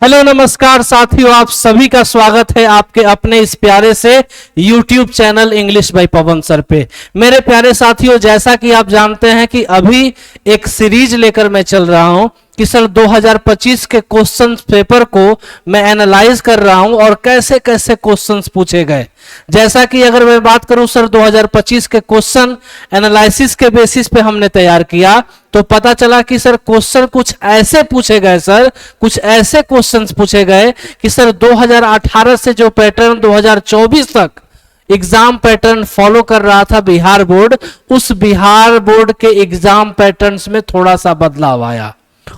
Hello नमस्कार साथियों, आप सभी का स्वागत है आपके अपने इस प्यारे से YouTube channel English by Pawan sir पे। मेरे प्यारे साथियों, जैसा कि आप जानते हैं कि अभी एक सीरीज लेकर मैं चल रहा हूं कि सर 2025 के क्वेश्चन पेपर को मैं एनालाइज कर रहा हूं और कैसे कैसे क्वेश्चंस पूछे गए। जैसा कि अगर मैं बात करूं सर 2025 के क्वेश्चन एनालिसिस के बेसिस पे हमने तैयार किया, तो पता चला कि सर क्वेश्चन कुछ ऐसे पूछे गए, सर कुछ ऐसे क्वेश्चंस पूछे गए कि सर 2018 से जो पैटर्न 2024 तक एग्जाम पैटर्न फॉलो कर रहा था बिहार बोर्ड, उस बिहार बोर्ड के एग्जाम पैटर्न्स में थोड़ा सा बदलाव आया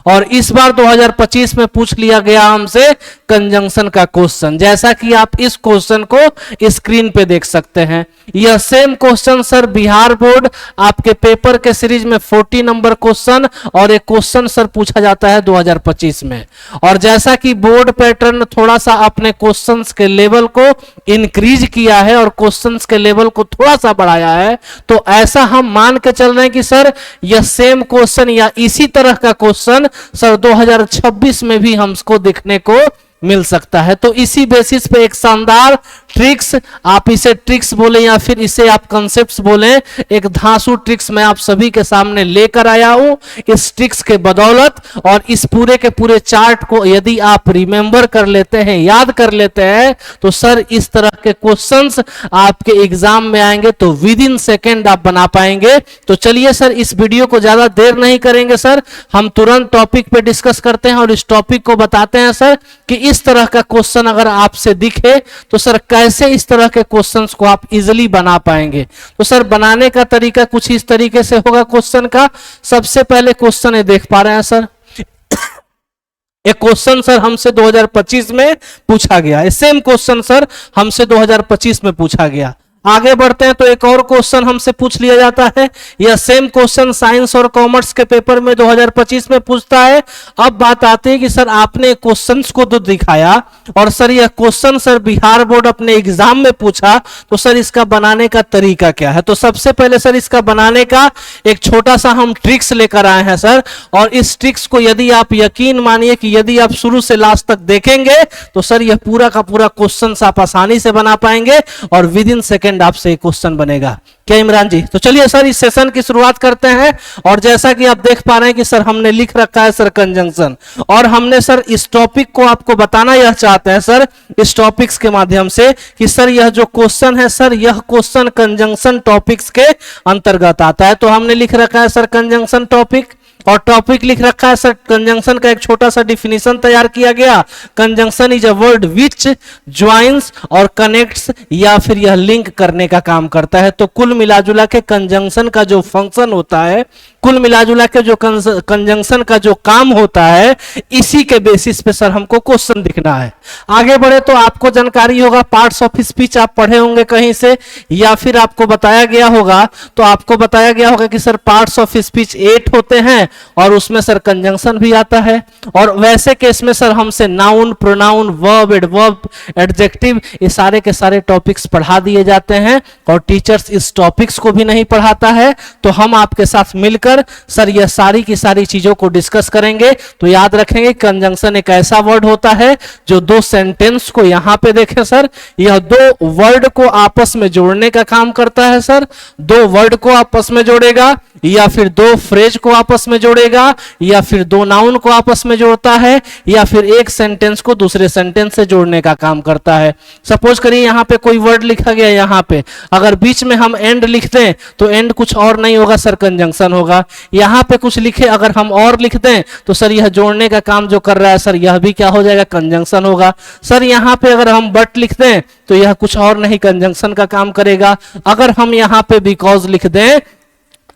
और इस बार 2025 में पूछ लिया गया हमसे कंजंक्शन का क्वेश्चन। जैसा कि आप इस क्वेश्चन को स्क्रीन पे देख सकते हैं, यह same question sir Bihar board आपके पेपर के सीरीज में 40 नंबर क्वेश्चन और एक क्वेश्चन सर पूछा जाता है 2025 में। और जैसा कि बोर्ड पैटर्न थोड़ा सा अपने क्वेश्चंस के लेवल को इंक्रीज किया है और क्वेश्चंस के लेवल को थोड़ा सा बढ़ाया है, तो ऐसा हम मान के चल रहे हैं कि सर यह सेम क्वेश्चन या इसी तरह का क्वेश्चन सर 2026 में भी हमको देखने को मिल सकता है। तो इसी बेसिस पे एक शानदार ट्रिक्स, आप इसे ट्रिक्स बोले या फिर इसे आप कॉन्सेप्ट्स बोले, एक धांसू ट्रिक्स मैं आप सभी के सामने लेकर आया हूं। इस ट्रिक्स के बदौलत और इस पूरे के पूरे चार्ट को यदि आप रिमेंबर कर लेते हैं, याद कर लेते हैं, तो सर इस तरह के क्वेश्चंस आपके एग्जाम में आएंगे तो विद इन सेकेंड आप बना पाएंगे। तो चलिए सर इस वीडियो को ज्यादा देर नहीं करेंगे सर, हम तुरंत टॉपिक पे डिस्कस करते हैं और इस टॉपिक को बताते हैं सर कि इस तरह का क्वेश्चन अगर आपसे दिखे तो सर कैसे इस तरह के क्वेश्चंस को आप इजीली बना पाएंगे। तो सर बनाने का तरीका कुछ इस तरीके से होगा क्वेश्चन का। सबसे पहले क्वेश्चन ये देख पा रहे हैं सर, एक क्वेश्चन सर हमसे 2025 में पूछा गया, सेम क्वेश्चन सर हमसे 2025 में पूछा गया। आगे बढ़ते हैं तो एक और क्वेश्चन हमसे पूछ लिया जाता है, यह सेम क्वेश्चन साइंस और कॉमर्स के पेपर में 2025 में पूछता है। अब बात आती है कि सर आपने क्वेश्चंस को तो दिखाया और सर यह क्वेश्चन सर बिहार बोर्ड अपने एग्जाम में पूछा, तो सर इसका बनाने का तरीका क्या है। तो सबसे पहले सर इसका बनाने का एक छोटा सा हम ट्रिक्स लेकर आए हैं सर, और इस ट्रिक्स को यदि आप यकीन मानिए कि यदि आप शुरू से लास्ट तक देखेंगे तो सर यह पूरा का पूरा क्वेश्चन आप आसानी से बना पाएंगे और विद इन सेकेंड आपसे क्वेश्चन बनेगा। क्या इमरान जी? तो चलिए सर इस सेशन की शुरुआत करते हैं। और जैसा कि आप देख पा रहे हैं कि सर हमने लिख रखा है सर कंजंक्शन, और हमने सर इस टॉपिक को आपको बताना यह चाहते हैं सर इस टॉपिक्स के माध्यम से कि सर यह जो क्वेश्चन है सर यह क्वेश्चन कंजंक्शन टॉपिक्स के अंतर्गत आता है। तो हमने लिख रखा है सर कंजंक्शन टॉपिक, और टॉपिक लिख रखा है सर कंजंक्शन का एक छोटा सा डिफिनीशन तैयार किया गया। Conjunction is a word which joins और कनेक्ट्स, या फिर यह लिंक करने का काम करता है। तो कुल मिलाजुला के कंजंक्शन का जो फंक्शन होता है, कुल मिलाजुला के जो कंजंक्शन का जो काम होता है, इसी के बेसिस पे सर हमको क्वेश्चन दिखना है। आगे बढ़े तो आपको जानकारी होगा, पार्ट्स ऑफ स्पीच आप पढ़े होंगे कहीं से या फिर आपको बताया गया होगा, तो आपको बताया गया होगा कि सर पार्ट्स ऑफ स्पीच 8 होते हैं और उसमें सर कंजंक्शन भी आता है। और वैसे केस में सर हमसे noun, pronoun, verb, adverb, adjective, ये सारे के सारे टॉपिक्स पढ़ा दिए जाते हैं और टीचर्स इस टॉपिक्स को भी नहीं पढ़ाता है। तो हम आपके साथ मिलकर सर यह सारी की सारी चीजों को डिस्कस करेंगे। तो याद रखेंगे कंजंक्शन एक ऐसा वर्ड होता है जो दो सेंटेंस को, यहां पे देखें सर, यह दो वर्ड को आपस में जोड़ने का काम करता है सर। दो वर्ड को आपस में जोड़ेगा, या फिर दो फ्रेज को आपस में जोड़ेगा, या फिर दो नाउन को आपस में जोड़ता है, या फिर एक सेंटेंस को दूसरे सेंटेंस से जोड़ने का काम करता है। सपोज करिए यहां पे कोई वर्ड लिखा गया, यहां पे अगर बीच में हम एंड लिख दें तो एंड कुछ और नहीं होगा सर, कंजंक्शन होगा। यहां पे कुछ लिखे अगर हम और लिख दें तो सर यह जोड़ने का काम जो कर रहा है सर यह भी क्या हो जाएगा, कंजंक्शन होगा। सर यहां पे अगर हम बट लिख दें तो यह कुछ और नहीं, कंजंक्शन का काम करेगा। अगर हम यहां पे बिकॉज लिख दें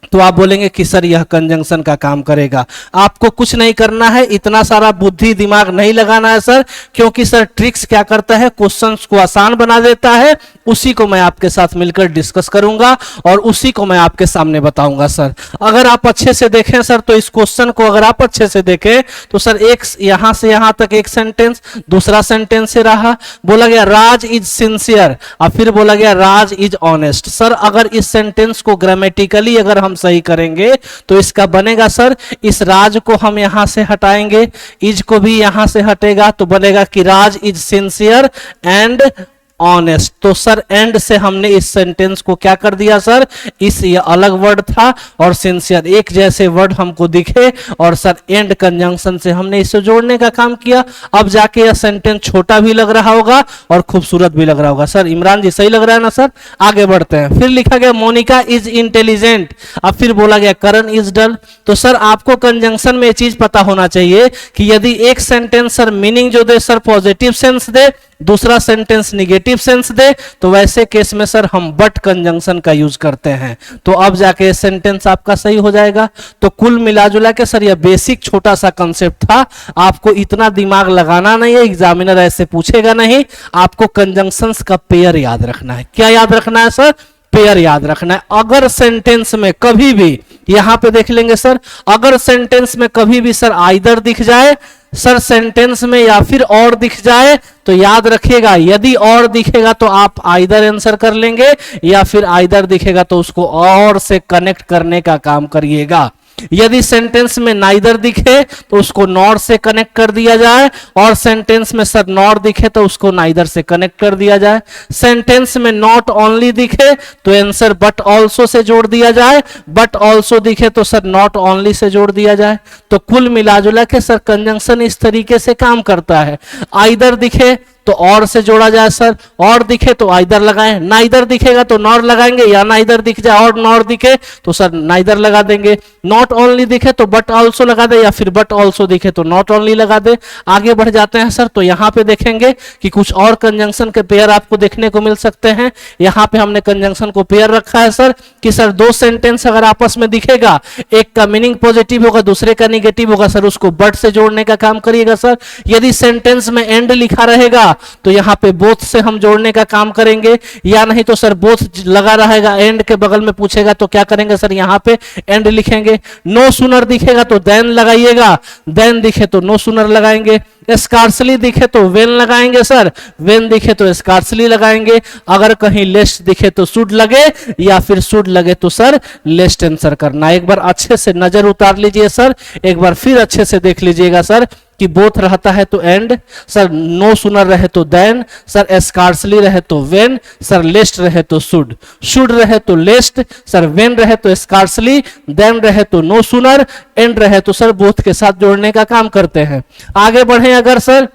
तो आप बोलेंगे कि सर यह कंजंक्शन का काम करेगा। आपको कुछ नहीं करना है, इतना सारा बुद्धि दिमाग नहीं लगाना है सर, क्योंकि सर ट्रिक्स क्या करता है, क्वेश्चंस को आसान बना देता है। उसी को मैं आपके साथ मिलकर डिस्कस करूंगा और उसी को मैं आपके सामने बताऊंगा सर। अगर आप अच्छे से देखें सर तो इस क्वेश्चन को अगर आप अच्छे से देखें तो सर एक यहां से यहां तक एक सेंटेंस, दूसरा सेंटेंस से रहा, बोला गया राज इज सिंसियर और फिर बोला गया राज इज ऑनेस्ट। सर अगर इस सेंटेंस को ग्रामेटिकली अगर हम सही करेंगे तो इसका बनेगा सर, इस राज को हम यहां से हटाएंगे, इज को भी यहां से हटेगा तो बनेगा कि राज इज सिंसियर एंड ऑनेस्ट। तो सर एंड से हमने इस सेंटेंस को क्या कर दिया सर, इस ये अलग वर्ड था और सिंसियर एक जैसे वर्ड हमको दिखे और सर एंड कंजंक्शन से हमने इसे जोड़ने का काम किया। अब जाके यह सेंटेंस छोटा भी लग रहा होगा और खूबसूरत भी लग रहा होगा। सर इमरान जी सही लग रहा है ना सर? आगे बढ़ते हैं। फिर लिखा गया मोनिका इज इंटेलिजेंट, अब फिर बोला गया करण इज डल। तो सर आपको कंजंक्शन में ये चीज पता होना चाहिए कि यदि एक सेंटेंस सर मीनिंग जो दे सर पॉजिटिव सेंस दे, दूसरा सेंटेंस निगेटिव सेंस दे, तो वैसे केस में सर हम बट कंजंक्शन का यूज करते हैं। तो अब जाके सेंटेंस आपका सही हो जाएगा। तो कुल मिलाजुला के सर यह बेसिक छोटा सा कंसेप्ट था, आपको इतना दिमाग लगाना नहीं है, एग्जामिनर ऐसे पूछेगा नहीं, आपको कंजंक्शंस का पेयर याद रखना है। क्या याद रखना है सर? पेयर याद रखना है। अगर सेंटेंस में कभी भी, यहां पे देख लेंगे सर, अगर सेंटेंस में कभी भी सर आइदर दिख जाए सर सेंटेंस में या फिर और दिख जाए तो याद रखिएगा, यदि और दिखेगा तो आप आइदर आंसर कर लेंगे या फिर आइदर दिखेगा तो उसको और से कनेक्ट करने का काम करिएगा। यदि सेंटेंस में नाइदर दिखे तो उसको नॉर से कनेक्ट कर दिया जाए और सेंटेंस में सर नॉर दिखे तो उसको नाइदर से कनेक्ट कर दिया जाए। सेंटेंस में नॉट ओनली दिखे तो आंसर बट ऑल्सो से जोड़ दिया जाए, बट ऑल्सो दिखे तो सर नॉट ओनली से जोड़ दिया जाए। तो कुल मिलाजुला के सर कंजंक्शन इस तरीके से काम करता है। आइदर दिखे तो और से जोड़ा जाए सर, और दिखे तो आइदर लगाएं, नाइदर दिखेगा तो नॉर लगाएंगे, या नाइदर दिख जाए और नॉर दिखे तो सर नाइदर लगा देंगे। नॉट ओनली दिखे तो बट ऑल्सो लगा दे या फिर बट ऑल्सो दिखे तो नॉट ओनली लगा दे। आगे बढ़ जाते हैं सर, तो यहाँ पे देखेंगे कि कुछ और कंजंक्शन के पेयर आपको देखने को मिल सकते हैं। यहाँ पे हमने कंजंक्शन को पेयर रखा है सर कि सर दो सेंटेंस अगर आपस में दिखेगा, एक का मीनिंग पॉजिटिव होगा दूसरे का निगेटिव होगा, सर उसको बट से जोड़ने का काम करिएगा सर। यदि सेंटेंस में एंड लिखा रहेगा तो यहाँ पे बोथ से हम जोड़ने का काम करेंगे, या नहीं तो सर बोथ लगा रहेगा एंड के बगल में पूछेगा तो क्या करेंगे सर यहाँ पे एंड लिखेंगे। नो सुनर दिखेगा तो देन लगाइएगा, देन दिखे तो नो सुनर लगाएंगे। स्कार्सली दिखे तो वेन लगाएंगे सर, वेन दिखे तो स्कार्सली लगाएंगे। अगर कहीं लेस्ट दिखे तो शुड लगे या फिर शुड लगे तो सर लेस्ट आंसर करना। एक बार अच्छे से नजर उतार लीजिए सर, एक बार फिर अच्छे से देख लीजिएगा सर कि बोथ रहता है तो एंड, सर नो सुनर रहे तो देन, सर स्कार्सली रहे तो वेन, सर लेस्ट रहे तो शुड, शुड रहे तो लेस्ट, सर वेन रहे तो स्कार्सली, देन रहे तो नो सुनर, एंड रहे तो सर बोथ के साथ जोड़ने का काम करते हैं। आगे बढ़े अगर सर,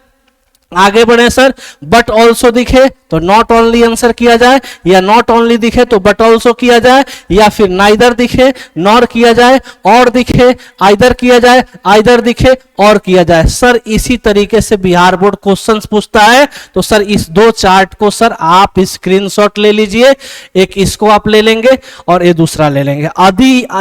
आगे बढ़े सर, बट ऑल्सो दिखे तो नॉट ओनली आंसर किया जाए, या नॉट ओनली दिखे तो बट ऑल्सो किया जाए, या फिर नाइदर दिखे नॉर किया जाए, और दिखे आइदर किया जाए, आइदर दिखे और किया जाए। सर इसी तरीके से बिहार बोर्ड क्वेश्चंस पूछता है। तो सर इस दो चार्ट को सर आप स्क्रीनशॉट ले लीजिए, एक इसको आप ले लेंगे और ये दूसरा ले लेंगे।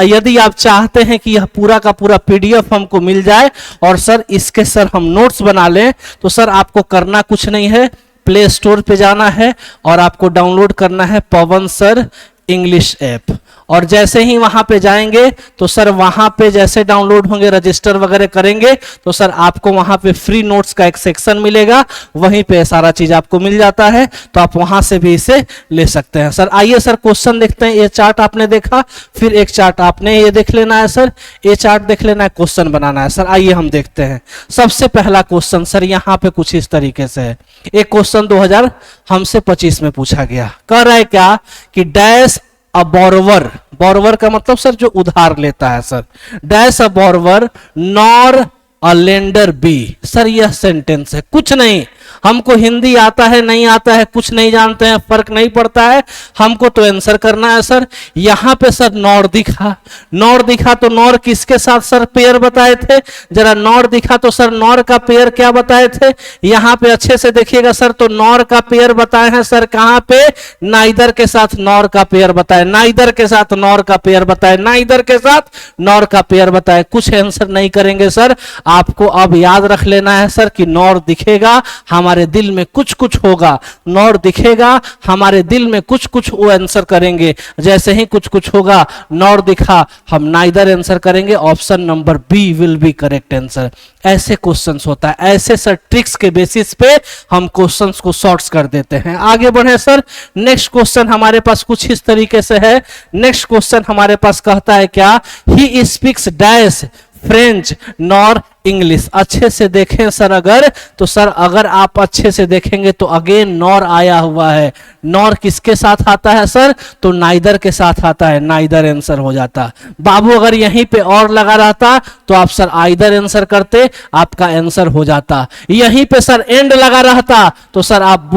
यदि आप चाहते हैं कि यह पूरा का पूरा पीडीएफ हमको मिल जाए और सर इसके सर हम नोट्स बना लें, तो सर आपको करना कुछ नहीं है, प्ले स्टोर पे जाना है और आपको डाउनलोड करना है पवन सर इंग्लिश ऐप। और जैसे ही वहां पे जाएंगे तो सर वहां पे जैसे डाउनलोड होंगे, रजिस्टर वगैरह करेंगे तो सर आपको वहां पे फ्री नोट्स का एक सेक्शन मिलेगा, वहीं पे सारा चीज आपको मिल जाता है, तो आप वहां से भी इसे ले सकते हैं। सर आइए सर क्वेश्चन देखते हैं। ये चार्ट आपने देखा, फिर एक चार्ट आपने ये देख लेना है सर, ये चार्ट देख लेना है, क्वेश्चन बनाना है। सर आइए हम देखते हैं। सबसे पहला क्वेश्चन सर यहाँ पे कुछ इस तरीके से है। एक क्वेश्चन 2025 में पूछा गया, कह रहा है क्या कि डैश अ बोरोवर, बोरोवर का मतलब सर जो उधार लेता है sir, dash a borrower nor a lender be. Sir यह सेंटेंस है, कुछ नहीं, हमको हिंदी आता है नहीं आता है कुछ नहीं जानते हैं, फर्क नहीं पड़ता है, हमको तो आंसर करना है सर। यहां पे सर नॉर दिखा, नॉर दिखा तो नॉर किसके साथ सर पेयर बताए थे, जरा नॉर दिखा तो सर नॉर का पेयर क्या बताए थे, यहां पे अच्छे से देखिएगा सर, तो नॉर का पेयर बताए हैं सर कहां पे, नाइदर के साथ नॉर का पेयर बताए, नाइदर के साथ नॉर का पेयर बताए, नाइदर के साथ नॉर का पेयर बताए। कुछ आंसर नहीं करेंगे सर, आपको अब याद रख लेना है सर कि नॉर दिखेगा, हमारे दिल में कुछ कुछ होगा, नॉर दिखेगा हमारे दिल में कुछ कुछ वो आंसर करेंगे, जैसे ही कुछ कुछ होगा नॉर दिखा हम नाइदर आंसर करेंगे, option number B will be correct answer. ऐसे क्वेश्चंस होता है, ऐसे सर ट्रिक्स के बेसिस पे हम क्वेश्चंस को सॉर्ट्स कर देते हैं। आगे बढ़े सर, नेक्स्ट क्वेश्चन हमारे पास कुछ इस तरीके से है। नेक्स्ट क्वेश्चन हमारे पास कहता है क्या, he speaks dash French nor English. अच्छे से देखें सर, अगर तो सर अगर आप अच्छे से देखेंगे तो अगेन नॉर आया हुआ है। नॉर किसके साथ आता है सर, तो नाइदर के साथ आता है, नाइदर आंसर हो जाता। बाबू अगर यहीं पे और लगा रहता तो आप सर आइदर आंसर करते, आपका आंसर हो जाता। यहीं पे सर एंड लगा रहता तो सर आप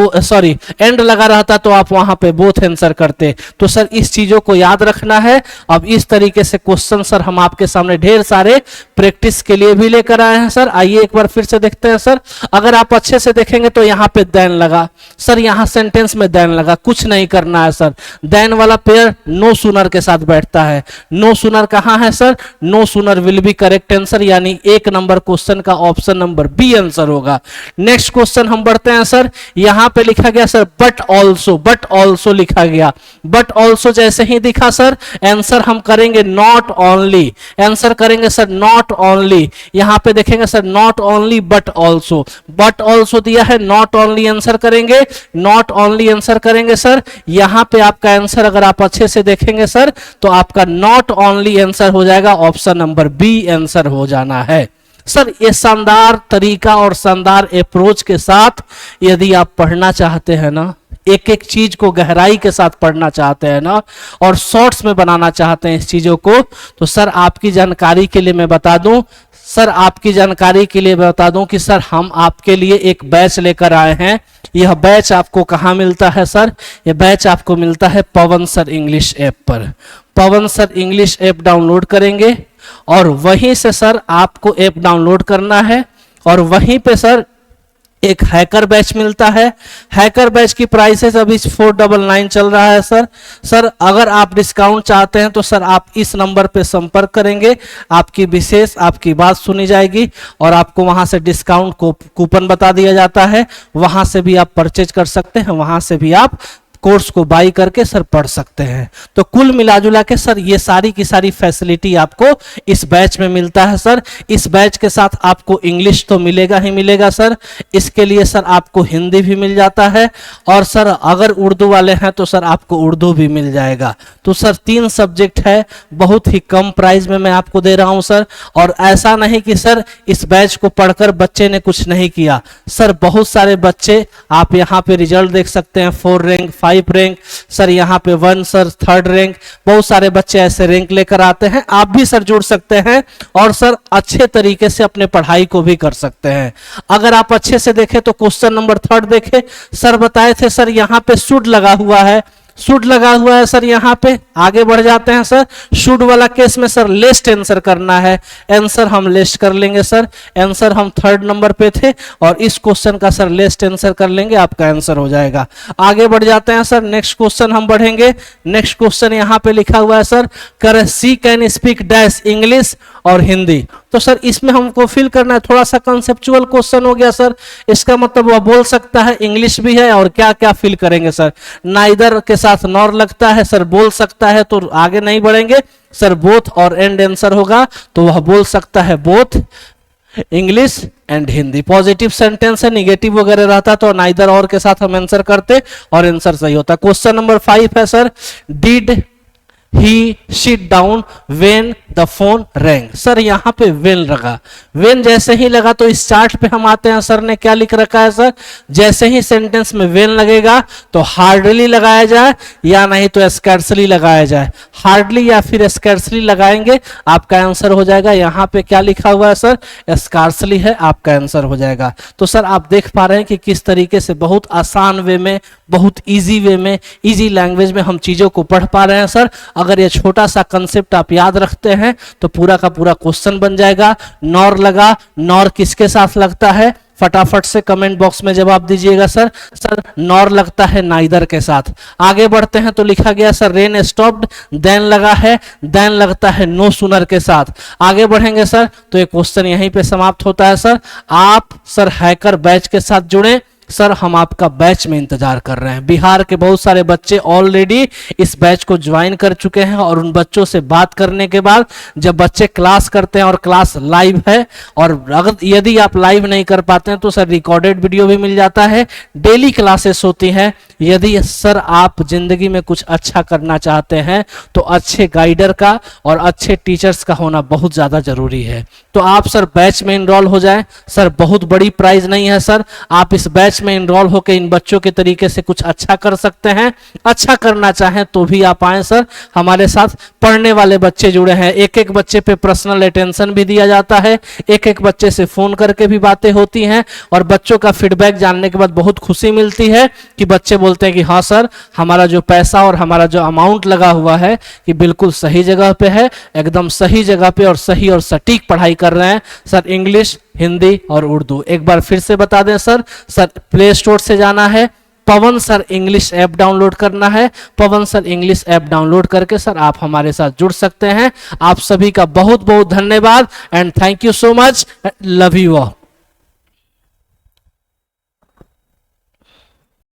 एंड लगा रहता तो आप वहां पे बोथ आंसर करते। तो सर इस चीजों को याद रखना है। अब इस तरीके से क्वेश्चन सर हम आपके सामने ढेर सारे प्रैक्टिस के लिए भी लेकर आए हैं सर। आइए एक बार फिर से देखते हैं सर। अगर आप अच्छे से देखेंगे तो यहाँ पे देन लगा सर, यहाँ सेंटेंस में देन लगा, कुछ नहीं करना है सर। देन वाला पेयर नो सूनर के साथ बैठता है। नो सूनर कहाँ है sir, no sooner will be correct answer, यानी एक नंबर क्वेश्चन का ऑप्शन नंबर बी आंसर होगा। नेक्स्ट क्वेश्चन हम बढ़ते हैं सर। यहाँ पे लिखा गया सर बट ऑल्सो लिखा गया। बट ऑल्सो जैसे ही दिखा सर आंसर हम करेंगे नॉट ओनली, आंसर करेंगे सर नॉट ओनली। यहाँ पे देखेंगे sir not only but also दिया है, नॉट ओनली आंसर करेंगे, नॉट ओनली आंसर करेंगे सर। यहाँ पे आपका आंसर अगर आप अच्छे से देखेंगे सर तो आपका नॉट ओनली आंसर हो जाएगा, ऑप्शन नंबर बी आंसर हो जाना है। सर ये शानदार तरीका और शानदार अप्रोच के साथ यदि आप पढ़ना चाहते हैं ना, एक एक चीज को गहराई के साथ पढ़ना चाहते हैं ना, और शॉर्ट्स में बनाना चाहते हैं इस चीजों को, तो सर आपकी जानकारी के लिए मैं बता दूं, कि सर हम आपके लिए एक बैच लेकर आए हैं। यह बैच आपको कहाँ मिलता है सर, यह बैच आपको मिलता है पवन सर इंग्लिश ऐप पर। पवन सर इंग्लिश ऐप डाउनलोड करेंगे और वहीं से सर आपको ऐप डाउनलोड करना है और वहीं पे सर एक हैकर बैच मिलता है। हैकर बैच की प्राइसेस अभी 499 चल रहा है सर अगर आप डिस्काउंट चाहते हैं तो सर आप इस नंबर पे संपर्क करेंगे, आपकी बात सुनी जाएगी और आपको वहां से डिस्काउंट कूपन बता दिया जाता है। वहां से भी आप परचेज कर सकते हैं, वहां से भी आप कोर्स को बाई करके सर पढ़ सकते हैं। तो कुल मिलाजुला के सर ये सारी की सारी फैसिलिटी आपको इस बैच में मिलता है सर। इस बैच के साथ आपको इंग्लिश तो मिलेगा ही मिलेगा सर, इसके लिए सर आपको हिंदी भी मिल जाता है और सर अगर उर्दू वाले हैं तो सर आपको उर्दू भी मिल जाएगा। तो सर 3 सब्जेक्ट है, बहुत ही कम प्राइस में मैं आपको दे रहा हूं सर। और ऐसा नहीं कि सर इस बैच को पढ़कर बच्चे ने कुछ नहीं किया सर, बहुत सारे बच्चे आप यहाँ पे रिजल्ट देख सकते हैं, 4 रैंक 5 रैंक सर, यहाँ पे 1 सर 3rd रैंक, बहुत सारे बच्चे ऐसे रैंक लेकर आते हैं। आप भी सर जुड़ सकते हैं और सर अच्छे तरीके से अपने पढ़ाई को भी कर सकते हैं। अगर आप अच्छे से देखें तो क्वेश्चन नंबर 3rd देखें, सर बताए थे सर यहाँ पे शुड लगा हुआ है, सर यहाँ पे। आगे बढ़ जाते हैं सर, शुड वाला केस में सर लेस्ट आंसर करना है, आंसर हम लेस्ट कर लेंगे सर। आंसर हम 3rd नंबर पे थे और इस क्वेश्चन का सर लेस्ट आंसर कर लेंगे, आपका आंसर हो जाएगा। आगे बढ़ जाते हैं सर, नेक्स्ट क्वेश्चन हम बढ़ेंगे। नेक्स्ट क्वेश्चन यहाँ पे लिखा हुआ है सर, कर सी कैन स्पीक डैश इंग्लिश और हिंदी। तो सर इसमें हमको फिल करना है, थोड़ा सा कंसेप्चुअल क्वेश्चन हो गया सर। इसका मतलब वह बोल सकता है, इंग्लिश भी है और क्या क्या फिल करेंगे सर। नाइदर के साथ नॉर लगता है सर, बोल सकता है तो आगे नहीं बढ़ेंगे सर, बोथ और एंड आंसर होगा तो वह बोल सकता है both English and Hindi. Positive sentence है, निगेटिव वगैरह रहता तो नाइदर और के साथ हम आंसर करते और आंसर सही होता। क्वेश्चन नंबर 5 है sir, did he sit down when the phone wrong. Sir यहाँ पे वेन लगा, वेन जैसे ही लगा तो इस चार्ट पे हम आते हैं, सर ने क्या लिख रखा है सर, जैसे ही सेंटेंस में वेन लगेगा तो हार्डली लगाया जाए या नहीं तो स्कैर्सली लगाया जाए। हार्डली या फिर स्कैर्सली लगाएंगे, आपका आंसर हो जाएगा। यहाँ पे क्या लिखा हुआ है सर, स्कैर्सली है, आपका आंसर हो जाएगा। तो सर आप देख पा रहे हैं कि किस तरीके से बहुत आसान वे में, बहुत ईजी वे में, ईजी लैंग्वेज में हम चीजों को पढ़ पा रहे हैं सर। अगर ये छोटा सा कंसेप्ट आप याद रखते हैं तो पूरा का पूरा क्वेश्चन बन जाएगा। नॉर लगा, नॉर किसके साथ लगता है, फटाफट से कमेंट बॉक्स में जवाब दीजिएगा सर। सर नॉर लगता है नाइदर के साथ। आगे बढ़ते हैं तो लिखा गया सर रेन स्टॉप्ड, देन लगा है, देन लगता है नो सूनर के साथ। आगे बढ़ेंगे सर तो ये क्वेश्चन यहीं पे समाप्त होता है सर। आप सर हैकर बैच के साथ जुड़े सर, हम आपका बैच में इंतजार कर रहे हैं। बिहार के बहुत सारे बच्चे ऑलरेडी इस बैच को ज्वाइन कर चुके हैं और उन बच्चों से बात करने के बाद जब बच्चे क्लास करते हैं और क्लास लाइव है, और अगर यदि आप लाइव नहीं कर पाते हैं तो सर रिकॉर्डेड वीडियो भी मिल जाता है, डेली क्लासेस होती हैं। यदि सर आप जिंदगी में कुछ अच्छा करना चाहते हैं तो अच्छे गाइडर का और अच्छे टीचर्स का होना बहुत ज़्यादा जरूरी है। तो आप सर बैच में इनरोल हो जाएं। सर बहुत बड़ी प्राइज नहीं है सर, आप इस बैच में इनरोल होकर इन बच्चों के तरीके से कुछ अच्छा कर सकते हैं। अच्छा करना चाहें तो भी आप आए सर, हमारे साथ पढ़ने वाले बच्चे जुड़े हैं। एक एक बच्चे पे पर्सनल अटेंशन भी दिया जाता है, एक एक बच्चे से फोन करके भी बातें होती हैं और बच्चों का फीडबैक जानने के बाद बहुत खुशी मिलती है कि बच्चे बोलते हैं कि हाँ सर, हमारा जो पैसा और हमारा जो अमाउंट लगा हुआ है कि बिल्कुल सही जगह पे है, एकदम सही जगह पे और सही और सटीक पढ़ाई कर रहे हैं सर। इंग्लिश, हिंदी और उर्दू एक बार फिर से बता दें सर। सर प्ले स्टोर से जाना है, पवन सर इंग्लिश ऐप डाउनलोड करना है, पवन सर इंग्लिश ऐप डाउनलोड करके सर आप हमारे साथ जुड़ सकते हैं। आप सभी का बहुत बहुत धन्यवाद and thank you so much, love you all.